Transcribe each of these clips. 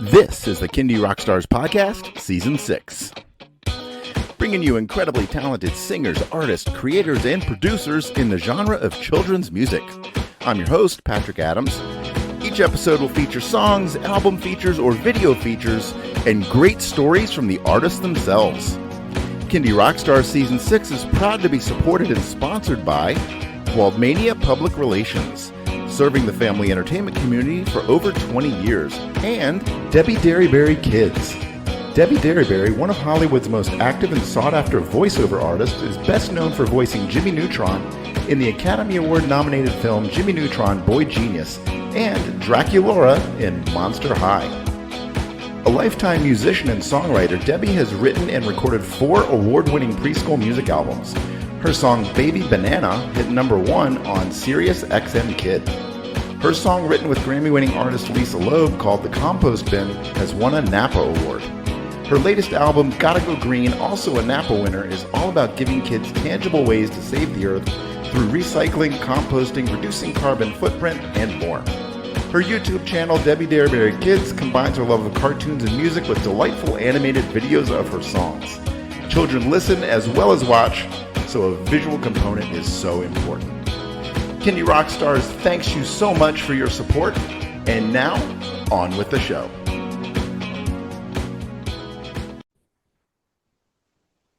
This is the Kindie Rockstars Podcast, Season 6. Bringing you incredibly talented singers, artists, creators, and producers in the genre of children's music. I'm your host, Patrick Adams. Each episode will feature songs, album features, or video features, and great stories from the artists themselves. Kindie Rockstars Season 6 is proud to be supported and sponsored by Waldmania Public Relations, serving the family entertainment community for over 20 years, and Debbie Derryberry Kids. Debbie Derryberry, one of Hollywood's most active and sought-after voiceover artists, is best known for voicing Jimmy Neutron in the Academy Award-nominated film Jimmy Neutron, Boy Genius, and Draculaura in Monster High. A lifetime musician and songwriter, Debbie has written and recorded 4 award-winning preschool music albums. Her song Baby Banana hit #1 on Sirius XM Kid. Her song, written with Grammy-winning artist Lisa Loeb, called The Compost Bin, has won a Napa Award. Her latest album, Gotta Go Green, also a Napa winner, is all about giving kids tangible ways to save the earth through recycling, composting, reducing carbon footprint, and more. Her YouTube channel, Debbie Derryberry Kids, combines her love of cartoons and music with delightful animated videos of her songs. Children listen as well as watch, so a visual component is so important. Kindie Rockstars thanks you so much for your support, and now, on with the show.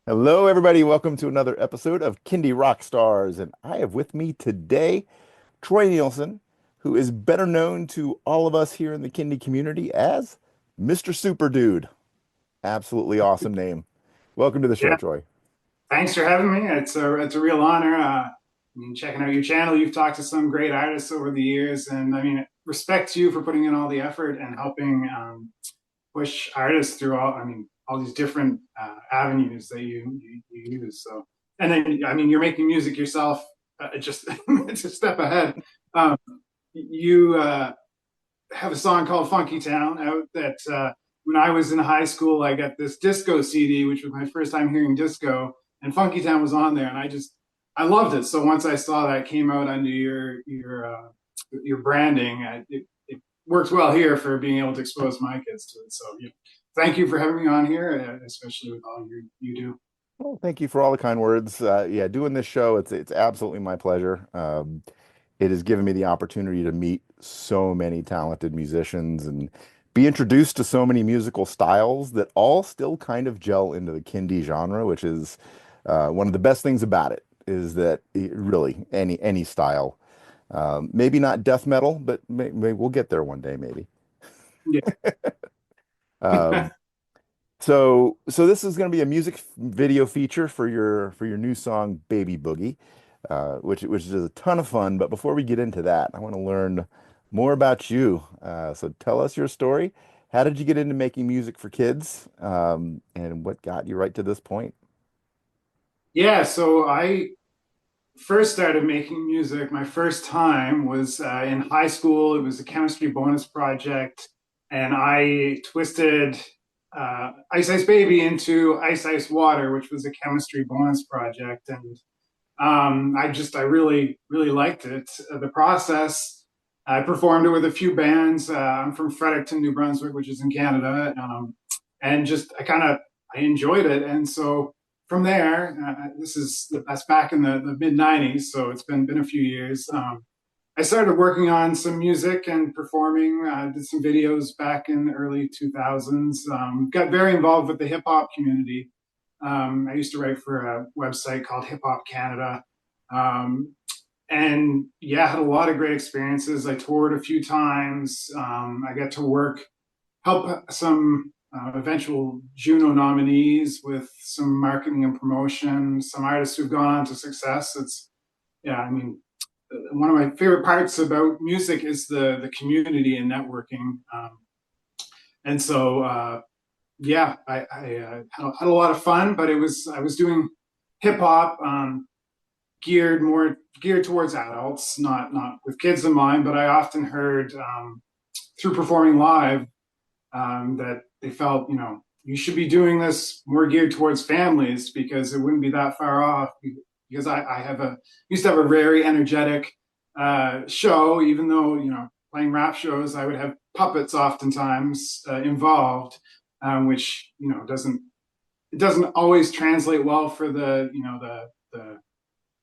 Hello, everybody. Welcome to another episode of Kindie Rockstars, and I have with me today Troy Neilson, who is better known to all of us here in the Kindie community as Mr. Super Dude. Absolutely awesome name. Welcome to the show, Troy. Thanks for having me. It's a real honor. Checking out your channel, you've talked to some great artists over the years, and respect to you for putting in all the effort and helping push artists through all these different avenues that you use. So, and then you're making music yourself. Just it's a step ahead. You have a song called Funky Town out that when I was in high school, I got this disco CD, which was my first time hearing disco, and Funky Town was on there, and I loved it. So once I saw that came out under your branding, it works well here for being able to expose my kids to it. So thank you for having me on here, especially with all you do. Well, thank you for all the kind words. Doing this show, it's absolutely my pleasure. It has given me the opportunity to meet so many talented musicians and be introduced to so many musical styles that all still kind of gel into the Kindie genre, which is one of the best things about it. Is that really any style? Maybe not death metal, but maybe we'll get there one day, maybe. Yeah. So this is going to be a music video feature for your new song Baby Boogie, which is a ton of fun. But before we get into that, I want to learn more about you. So tell us your story. How did you get into making music for kids, and what got you right to this point? Yeah, so I first started making music. My first time was in high school. It was a chemistry bonus project, and I twisted Ice Ice Baby into Ice Ice Water, which was a chemistry bonus project, and I really liked it. The process. I performed it with a few bands. I'm from Fredericton, New Brunswick, which is in Canada, and I enjoyed it, and so. From there, that's back in the mid '90s, so it's been a few years. I started working on some music and performing. Did some videos back in the early 2000s. Got very involved with the hip hop community. I used to write for a website called Hip Hop Canada, and had a lot of great experiences. I toured a few times. I got to help some. Eventual Juno nominees with some marketing and promotion, some artists who've gone on to success. One of my favorite parts about music is the community and networking. And so, I had a lot of fun, but I was doing hip hop, geared towards adults, not with kids in mind, but I often heard through performing live that they felt, you should be doing this more geared towards families because it wouldn't be that far off. Because I used to have a very energetic show, even though, playing rap shows, I would have puppets oftentimes involved, which doesn't always translate well for the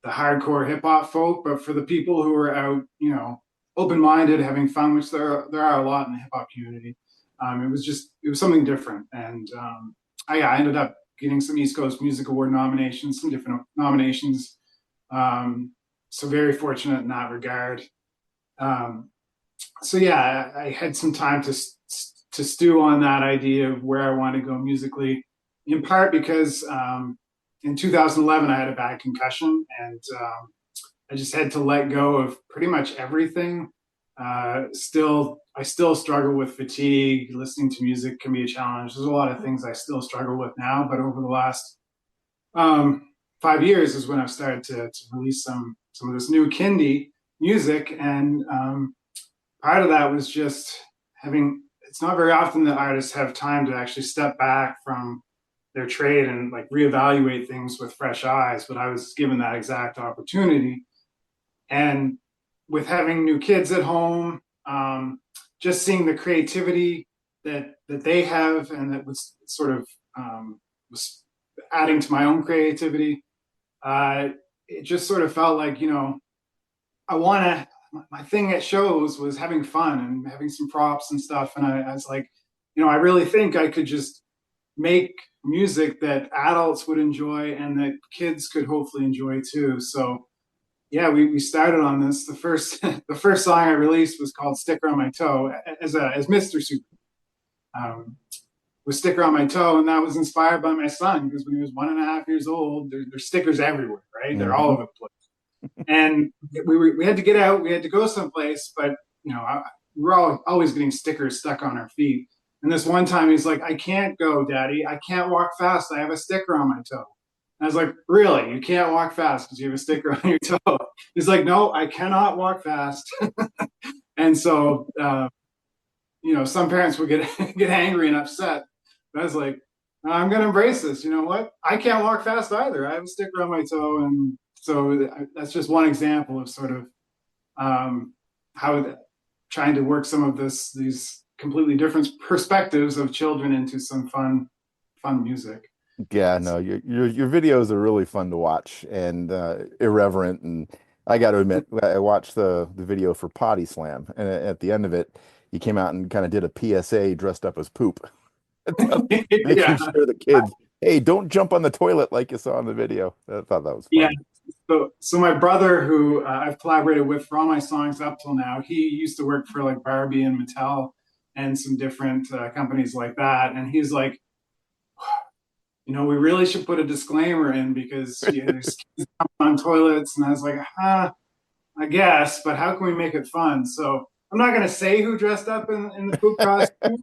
hardcore hip hop folk, but for the people who are out, open minded, having fun, which there are a lot in the hip hop community. It was something different, and I ended up getting some East Coast Music Award nominations, some different nominations. So very fortunate in that regard. Um, so yeah, I had some time to stew on that idea of where I want to go musically, in part because in 2011 I had a bad concussion, and I just had to let go of pretty much everything. I still struggle with fatigue. Listening to music can be a challenge. There's a lot of things I still struggle with now, but over the last 5 years is when I've started to release some of this new Kindie music, and part of that was just having. It's not very often that artists have time to actually step back from their trade and like reevaluate things with fresh eyes, but I was given that exact opportunity. And with having new kids at home, just seeing the creativity that they have, and that was sort of was adding to my own creativity. It just sort of felt like, I want to. My thing at shows was having fun and having some props and stuff, and I was like, I really think I could just make music that adults would enjoy and that kids could hopefully enjoy too. So yeah, we started on this. The first the first song I released was called "Sticker on My Toe" as Mr. Super. With "Sticker on My Toe," and that was inspired by my son, because when he was 1.5 years old, there's stickers everywhere, right? They're all over the place, and we had to get out. We had to go someplace, but we're always getting stickers stuck on our feet. And this one time, he's like, "I can't go, Daddy. I can't walk fast. I have a sticker on my toe." And I was like, "Really? You can't walk fast because you have a sticker on your toe?" He's like, "No, I cannot walk fast." And so, some parents would get angry and upset. But I was like, "I'm going to embrace this. You know what? I can't walk fast either. I have a sticker on my toe." And so that's just one example of sort of how trying to work some of these completely different perspectives of children into some fun music. Yeah, no, your videos are really fun to watch and irreverent. And I got to admit, I watched the video for Potty Slam, and at the end of it, you came out and kind of did a PSA dressed up as poop, making Yeah, sure the kids, hey, don't jump on the toilet like you saw in the video. I thought that was yeah. funny. So my brother, who I've collaborated with for all my songs up till now, he used to work for like Barbie and Mattel and some different companies like that, and he's like, we really should put a disclaimer in, because there's kids on toilets. And I was like, I guess, but how can we make it fun? So I'm not going to say who dressed up in the poop costume,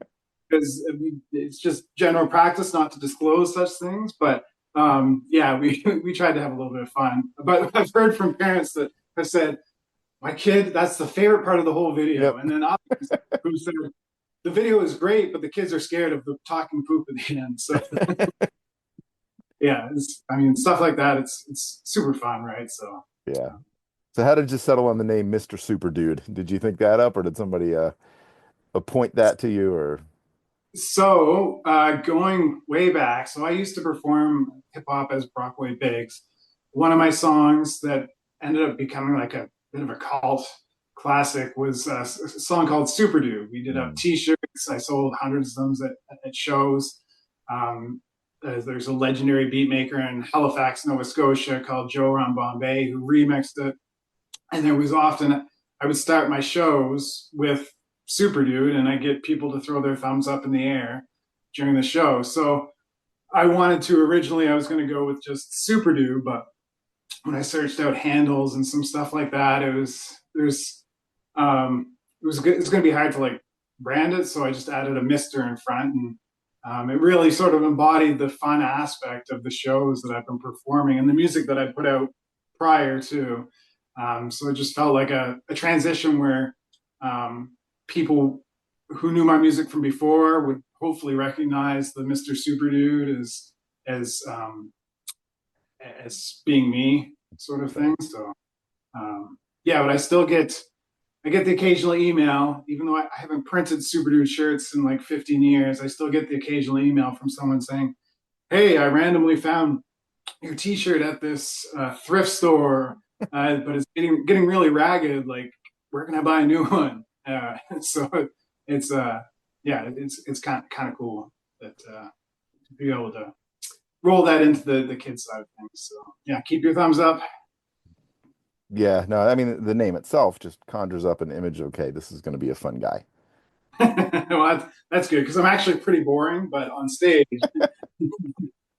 because it's just general practice not to disclose such things. But yeah, we tried to have a little bit of fun. But I've heard from parents that have said, "My kid, that's the favorite part of the whole video." Yep. And then others who said, "The video is great, but the kids are scared of the talking poop at the end." So yeah, stuff like that. It's super fun, right? So Yeah. So how did you settle on the name Mr. Super Dude? Did you think that up, or did somebody appoint that to you, or? going way back, so I used to perform hip hop as Brockway Biggs. One of my songs that ended up becoming like a bit of a cult classic was a song called Super Dude. We did up Mm. T-shirts. I sold hundreds of them at shows. Um, there's a legendary beat maker in Halifax, Nova Scotia called Joe Bombay, who remixed it. And there was often, I would start my shows with Super Dude, and I get people to throw their thumbs up in the air during the show. So I wanted to originally, I was going to go with just Super Dude, but when I searched out handles and some stuff like that, it's going to be hard to like brand it. So I just added a Mister in front, and it really sort of embodied the fun aspect of the shows that I've been performing and the music that I put out prior to. So it just felt like a transition where people who knew my music from before would hopefully recognize the Mr. Super Dude as as being me, sort of thing. So yeah, but I still get I get the occasional email, even though I haven't printed Super Dude shirts in like 15 years. I still get the occasional email from someone saying, "Hey, I randomly found your T-shirt at this thrift store, but it's getting really ragged. Like, where can I buy a new one?" So it's yeah, it's kind of cool that to be able to roll that into the kids side of things. So yeah, keep your thumbs up. Yeah, no, I mean the name itself just conjures up an image. Okay, this is going to be a fun guy. Well, that's good because I'm actually pretty boring, but on stage,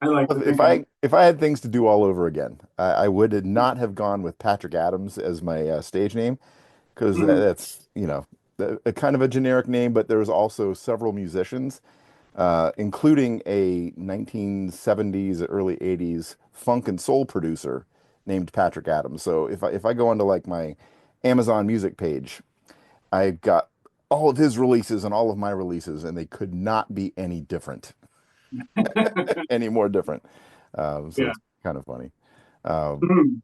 I like to If think I'm. I had things to do all over again, I would not have gone with Patrick Adams as my stage name because Mhm. that's, a kind of a generic name, but there was also several musicians, including a 1970s, early 80s funk and soul producer named Patrick Adams. So if I go onto like my Amazon Music page, I got all of his releases and all of my releases, and they could not be any different, any more different. So Yeah. it's kind of funny. Um, Mhm.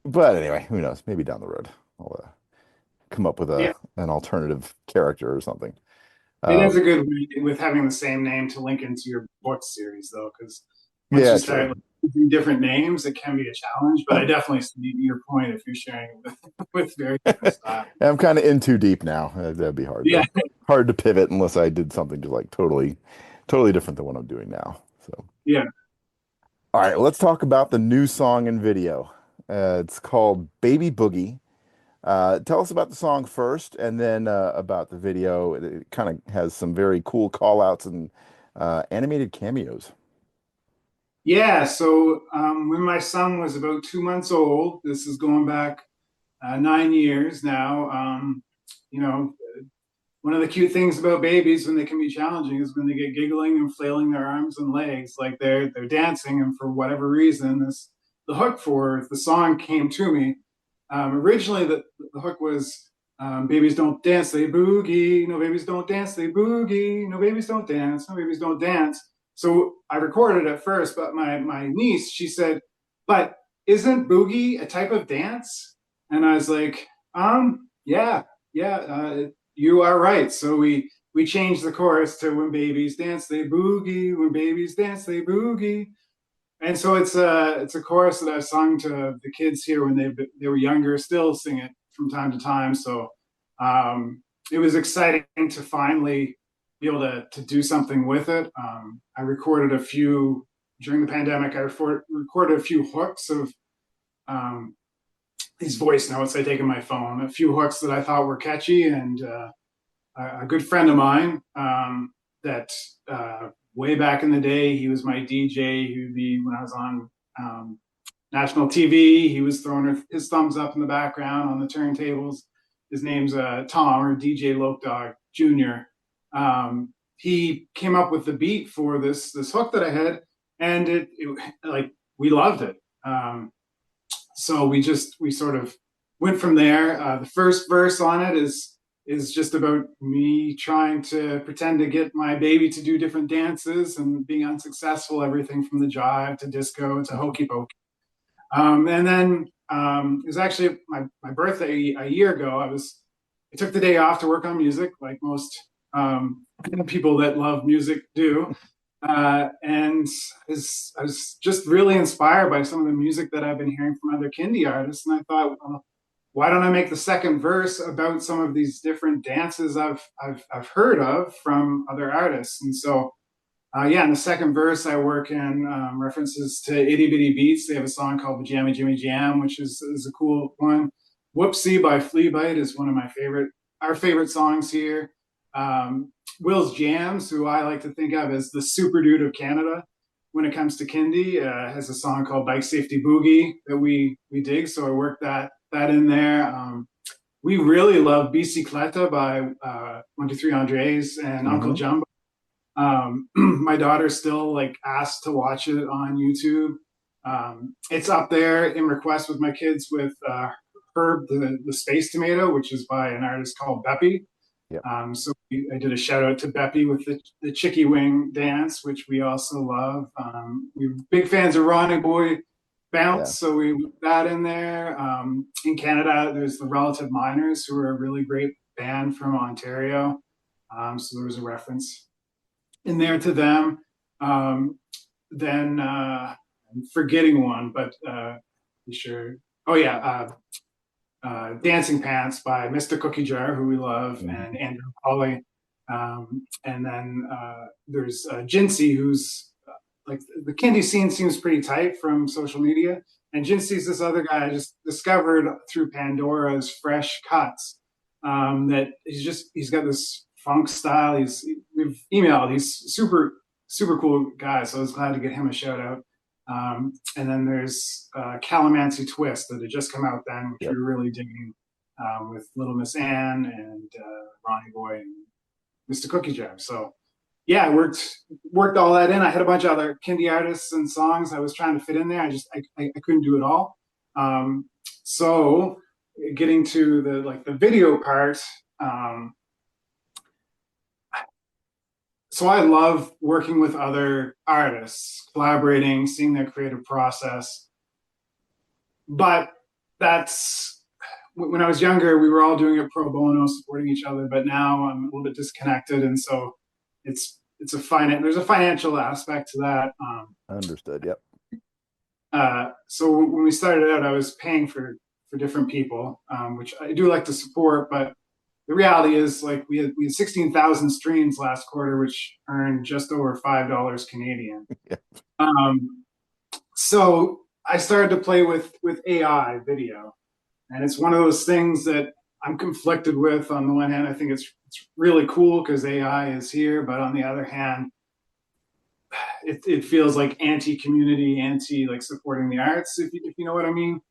but anyway, who knows? Maybe down the road I'll come up with Yeah. a an alternative character or something. It is Um, a good way with having the same name to link into your book series, though, because once you yeah, start true. like, using different names, it can be a challenge. But I definitely see your point if you're sharing with, with very different style. I'm kind of in too deep now. That'd be Yeah, hard to pivot unless I did something just like totally different than what I'm doing now. So, yeah, all right, let's talk about the new song and video. It's called Baby Boogie. Tell us about the song first, and then about the video. It kind of has some very cool call outs and animated cameos. yeah. So when my son was about 2 months old, this is going back 9 years now. You know, one of the cute things about babies when they can be challenging is when they get giggling and flailing their arms and legs like they're dancing, and for whatever reason, this the hook for the song came to me. Originally, the hook was "Babies don't dance, they boogie." No babies don't dance, they boogie. No babies don't dance. No babies don't dance. So I recorded it first, but my niece she said, "But isn't boogie a type of dance?" And I was like, yeah, yeah. You are right. So we changed the chorus to "When babies dance, they boogie. When babies dance, they boogie." And so it's a chorus that I've sung to the kids here when they were younger. Still sing it from time to time. So it was exciting to finally be able to do something with it. I recorded a few during the pandemic. Recorded a few hooks of um, these voice notes I take in my phone. A few hooks that I thought were catchy, and a good friend of mine that way back in the day, he was my DJ. He would be when I was on um, national TV. He was throwing his thumbs up in the background on the turntables. His name's Tom or DJ Lope Dog Jr. He came up with the beat for this hook that I had, and it like we loved it. So we sort of went from there. The first verse on it is just about me trying to pretend to get my baby to do different dances and being unsuccessful, everything from the jive to disco to hokey pokey. And then it was actually my birthday a year ago. I took the day off to work on music, like most people that love music do. And I was just really inspired by some of the music that I've been hearing from other Kindie artists. And I thought, well, why don't I make the second verse about some of these different dances I've heard of from other artists? And so yeah, in the second verse, I work in references to Itty Bitty Beats. They have a song called the Jammy Jimmy Jam, which is a cool one. Whoopsie by Fleabite is one of our favorite songs here. Will's Jams, who I like to think of as the super dude of Canada when it comes to Kindie, has a song called Bike Safety Boogie that we dig. So I worked that in there. We really love Bicicleta by 123 Andres and Uncle Hmm. Jumbo. My daughter still like asked to watch it on YouTube. It's up there in request with my kids with Herb the Space Tomato, which is by an artist called Beppy. Yep. I did a shout out to Beppy with the Chicky Wing dance, which we also love. We're big fans of Ronnie Boy Yeah. Bounce, so we put that in there. In Canada, there's the Relative Miners, who are a really great band from Ontario. So there was a reference in there to them. Um, then I'm forgetting one, but be sure. Oh yeah, Dancing Pants by Mr. Cookie Jar, who we love, and Mhm. Andrew Polly. And then there's Jinsey, who's like the Kindie scene seems pretty tight from social media. And Jinsey's this other guy I just discovered through Pandora's Fresh Cuts. That he's got this funk style. We've emailed. He's super cool guy. So I was glad to get him a shout out. And then there's Calamancy Twist that had just come out then, which we Yep. were really digging, with Little Miss Ann and Ronnie Boy and Mr. Cookie Jar. So yeah, I worked all that in. I had a bunch of other Kindie artists and songs I was trying to fit in there. I couldn't do it all. So getting to the video part, um, so I love working with other artists, collaborating, seeing their creative process. But that's when I was younger, we were all doing it pro bono, supporting each other. But now I'm a little bit disconnected, and so it's a there's a financial aspect to that. Understood. Yep. So when we started out, I was paying for different people, which I do like to support. But the reality is, like we had 16,000 streams last quarter, which earned just over $5 Canadian. Yeah. Um, so I started to play with AI video, and it's one of those things that I'm conflicted with. On the one hand, I think it's really cool because AI is here, but on the other hand, it feels like anti-community, anti like supporting the arts, if you know what I mean.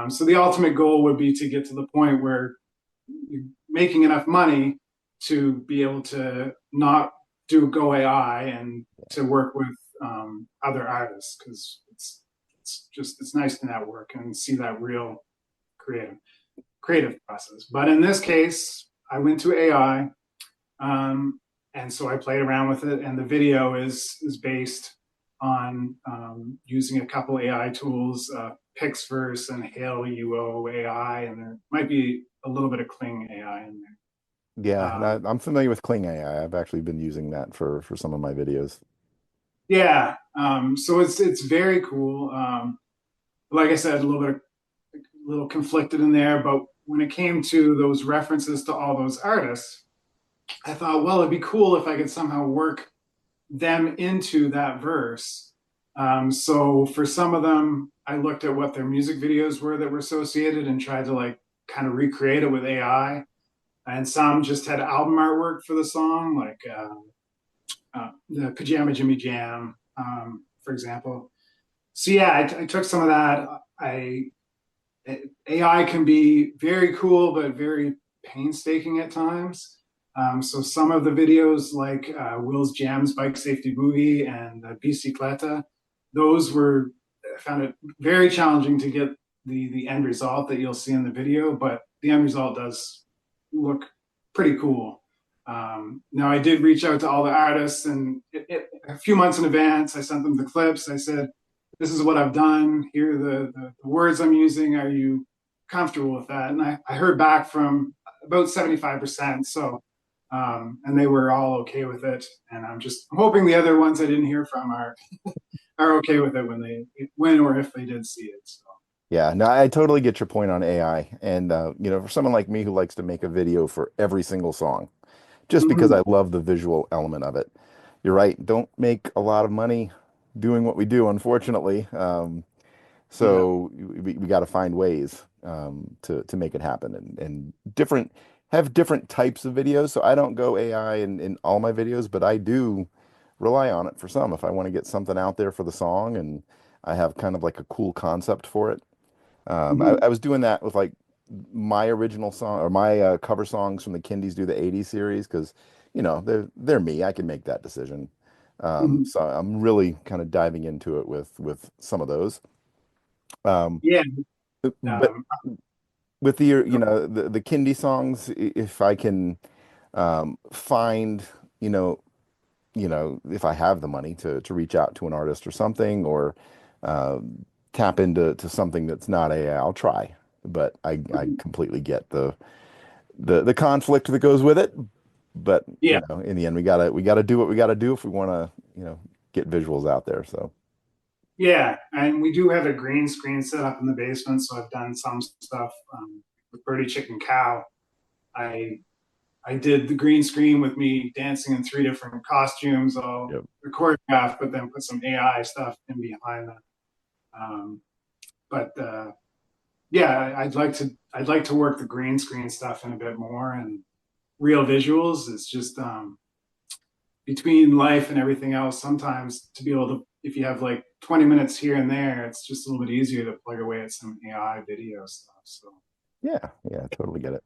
So the ultimate goal would be to get to the point where you're making enough money to be able to not do Go AI and to work with other artists, because it's nice to network and see that real creative creative process. But in this case, I went to AI, um, and so I played around with it. And the video is based on using a couple AI tools, Pixverse and Hail UO AI, and there might be a little bit of Kling AI in there. Yeah, and I'm familiar with Kling AI. I've actually been using that for some of my videos. Yeah, so it's very cool. Like I said, a little conflicted in there, but when it came to those references to all those artists, I thought, well, it'd be cool if I could somehow work them into that verse. So for some of them, I looked at what their music videos were that were associated and tried to like kind of recreate it with AI. And some just had album artwork for the song, like the Pajama Jimmy Jam, for example. So yeah, I took some of that. I AI can be very cool, but very painstaking at times. So some of the videos, like Will's Jams, Bike Safety Boogie, and Bicicleta, those were I found it very challenging to get the end result that you'll see in the video, but the end result does look pretty cool. Now I did reach out to all the artists, and a few months in advance, I sent them the clips. I said, "This is what I've done. Here are the words I'm using. Are you comfortable with that?" And I heard back from about 75%. So, and they were all okay with it. And I'm hoping the other ones I didn't hear from are okay with it when or if they did see it. So. Yeah, no, I totally get your point on AI. And for someone like me who likes to make a video for every single song, just because Mhm. I love the visual element of it. You're right. Don't make a lot of money doing what we do, unfortunately. Yeah. So we got to find ways to make it happen and different have different types of videos. So I don't go AI in all my videos, but I do rely on it for some. If I want to get something out there for the song and I have kind of like a cool concept for it. Mhm. I was doing that with like my original song or my cover songs from the Kindies do the 80s series because, they're me. I can make that decision. Mhm. So I'm really kind of diving into it with some of those. Um, Yeah. but Um, with the Kindie songs, if I can find, you know, if I have the money to reach out to an artist or something, or tap into something that's not AI, I'll try. But I completely get the conflict that goes with it. But Yeah. in the end, we gotta do what we gotta do if we want to, get visuals out there. So Yeah, and we do have a green screen set up in the basement, so I've done some stuff with Birdie Chicken Cow. I I did the green screen with me dancing in three different costumes, all yep. choreographed, but then put some AI stuff in behind that. Um, but yeah, I'd like to work the green screen stuff in a bit more and real visuals. It's just between life and everything else, sometimes to be able to, if you have like 20 minutes here and there, it's just a little bit easier to plug away at some AI video stuff. So Yeah, yeah, totally get it.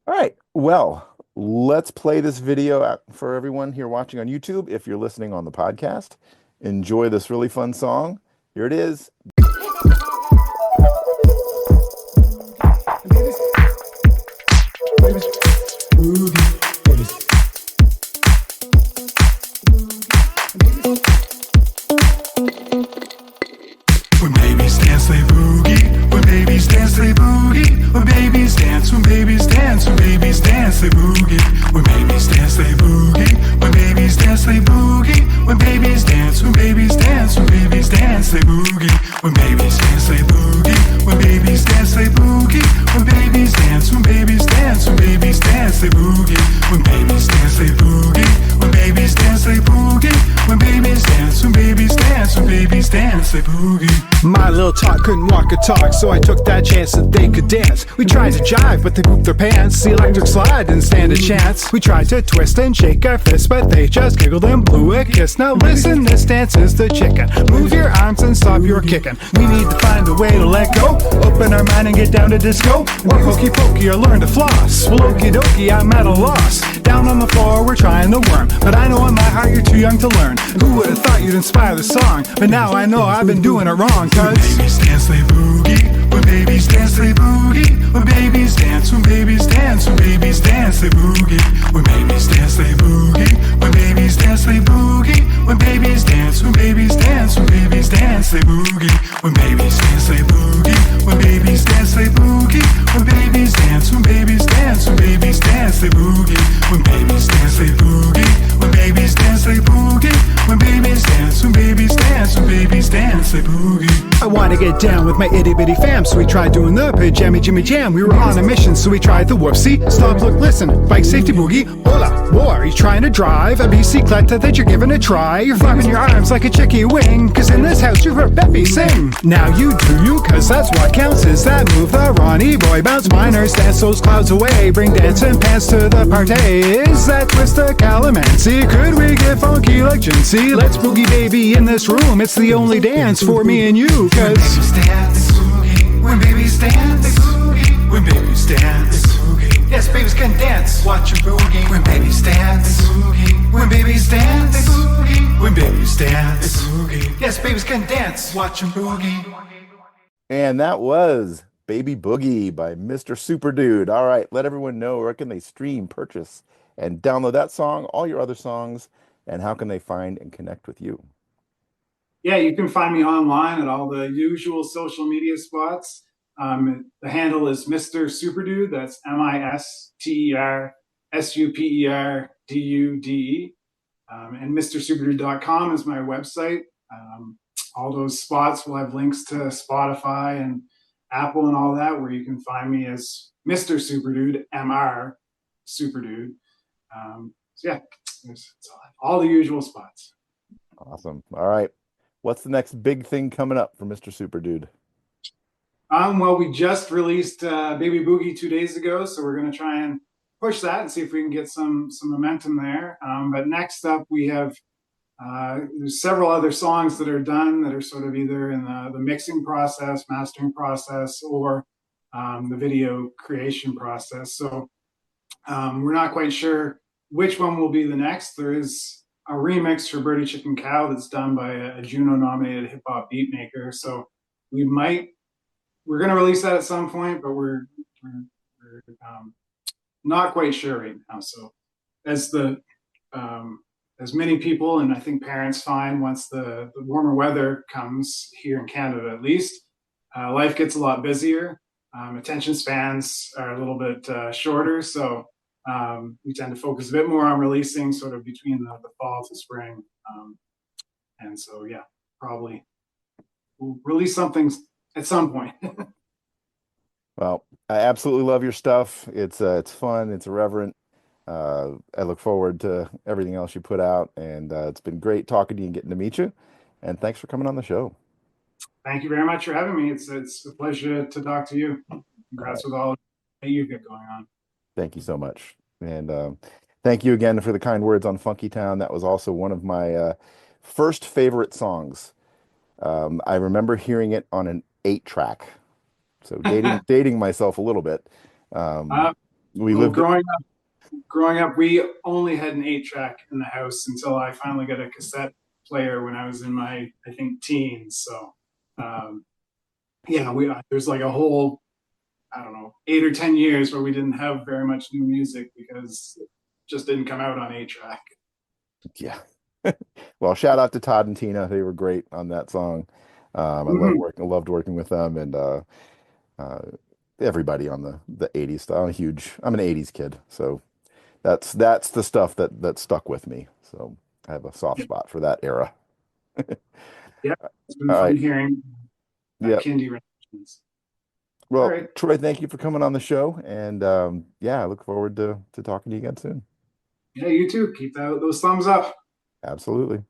All right. Well, let's play this video out for everyone here watching on YouTube. If you're listening on the podcast, enjoy this really fun song. Here it is. When babies dance, they boogie. When babies dance, they boogie. When babies dance, when babies dance, when babies dance, they boogie. When babies dance, they boogie. When babies dance, they boogie. When babies dance, when babies dance, when babies dance, they boogie. When babies dance, they boogie. When babies dance, they boogie. When babies dance, when babies dance, when babies dance, they boogie. When babies dance, they boogie. When babies dance, they boogie. When babies dance, when babies dance, when babies dance, they boogie. My little tot couldn't walk or talk, so I took that chance that they could dance. We tried to jive, but they pooped their pants. The electric slide didn't stand a chance. We tried to twist and shake our fists, but they just giggled and blew a kiss. Now listen, this dance is the chicken. Move your arms and stop your kicking. We need to find a way to let go. Open our mind and get down to disco. Or hokey pokey or learn to floss. Well, okie dokie, I'm at a loss. Down on the floor, we're trying to worm. But I know in my heart you're too young to learn. Who would have thought you'd inspire the song? But now I know I've been doing it wrong, When cuz babies dance, they boogie. When babies dance, they boogie. When babies dance, when babies dance, when babies dance, they boogie. When babies dance, they boogie. When babies dance, they boogie. When babies dance, when babies dance, when babies dance, they boogie. When babies dance, they boogie. When babies dance, they boogie. When babies dance, when babies dance, when babies dance, they boogie. When babies dance, they boogie. When babies dance, they boogie. When babies dance, when babies dance, when babies dance, they boogie. I wanna get down with my itty bitty fam, so we tried doing the pajama jimmy jam. We were on a mission, so we tried the whoopsie. Stop, look, listen, bike safety boogie. Hola, boy, are you trying to drive a bicicleta that you're giving a try? You're flapping your arms like a chicky wing, cause in this house you've heard Peppy sing. Now you do you, cause that's what counts, is that move the Ronnie boy bounce. Miners dance those clouds away, bring dancing pants to the party. Is that twist the calamansi? Could we get funky like Jinsey? Let's boogie baby in this room, it's the only dance for me and you, When cause babies dance, boogie. When babies dance, boogie. When babies dance, boogie. Yes, babies can dance. Watch your boogie. When babies dance, boogie. When babies dance, boogie. When babies dance, boogie. Yes, babies can dance. Watch your boogie. And that was Baby Boogie by Mr. Super Dude. All right, let everyone know where can they stream, purchase, and download that song, all your other songs, and how can they find and connect with you? yeah, you can find me online at all the usual social media spots. The handle is Mr. Superdude. That's MisterSuperdude. And MrSuperdude.com is my website. All those spots will have links to Spotify and Apple and all that, where you can find me as Mr. Superdude, MR Superdude. So yeah, it's all the usual spots. Awesome. All right. What's the next big thing coming up for Mr. Super Dude? Well, we just released Baby Boogie 2 days ago, so we're going to try and push that and see if we can get some momentum there. But next up, we have there's several other songs that are done that are sort of either in the mixing process, mastering process, or the video creation process. So we're not quite sure which one will be the next. There is a remix for Birdie Chicken Cow that's done by a Juno-nominated hip-hop beat maker. So we're going to release that at some point, but we're not quite sure right now. So as the as many people, and I think parents find once the warmer weather comes here in Canada, at least, life gets a lot busier. Attention spans are a little bit shorter, so we tend to focus a bit more on releasing sort of between the fall to spring. And so, yeah, probably we'll release something at some point. Well, I absolutely love your stuff. It's fun, it's irreverent. I look forward to everything else you put out, and it's been great talking to you and getting to meet you. And thanks for coming on the show. Thank you very much for having me. It's a pleasure to talk to you. Congrats with all that you've got going on. Thank you so much. And thank you again for the kind words on Funky Town. That was also one of my first favorite songs. I remember hearing it on an 8-track. So dating myself a little bit. We well, lived growing up, we only had an 8-track in the house until I finally got a cassette player when I was in my, I think, teens. So, yeah, there's like a whole, I don't know, 8 or 10 years where we didn't have very much new music because it just didn't come out on 8-track. Yeah. Well, shout out to Todd and Tina. They were great on that song. I loved working with them, and everybody on the 80s style. I'm an 80s kid, so that's the stuff that stuck with me. So I have a soft spot for that era. Yeah, it's been All fun right. hearing Yeah. Kindie renditions. Well, All right. Troy, thank you for coming on the show, and yeah, I look forward to talking to you again soon. Yeah, you too. Keep those thumbs up. Absolutely.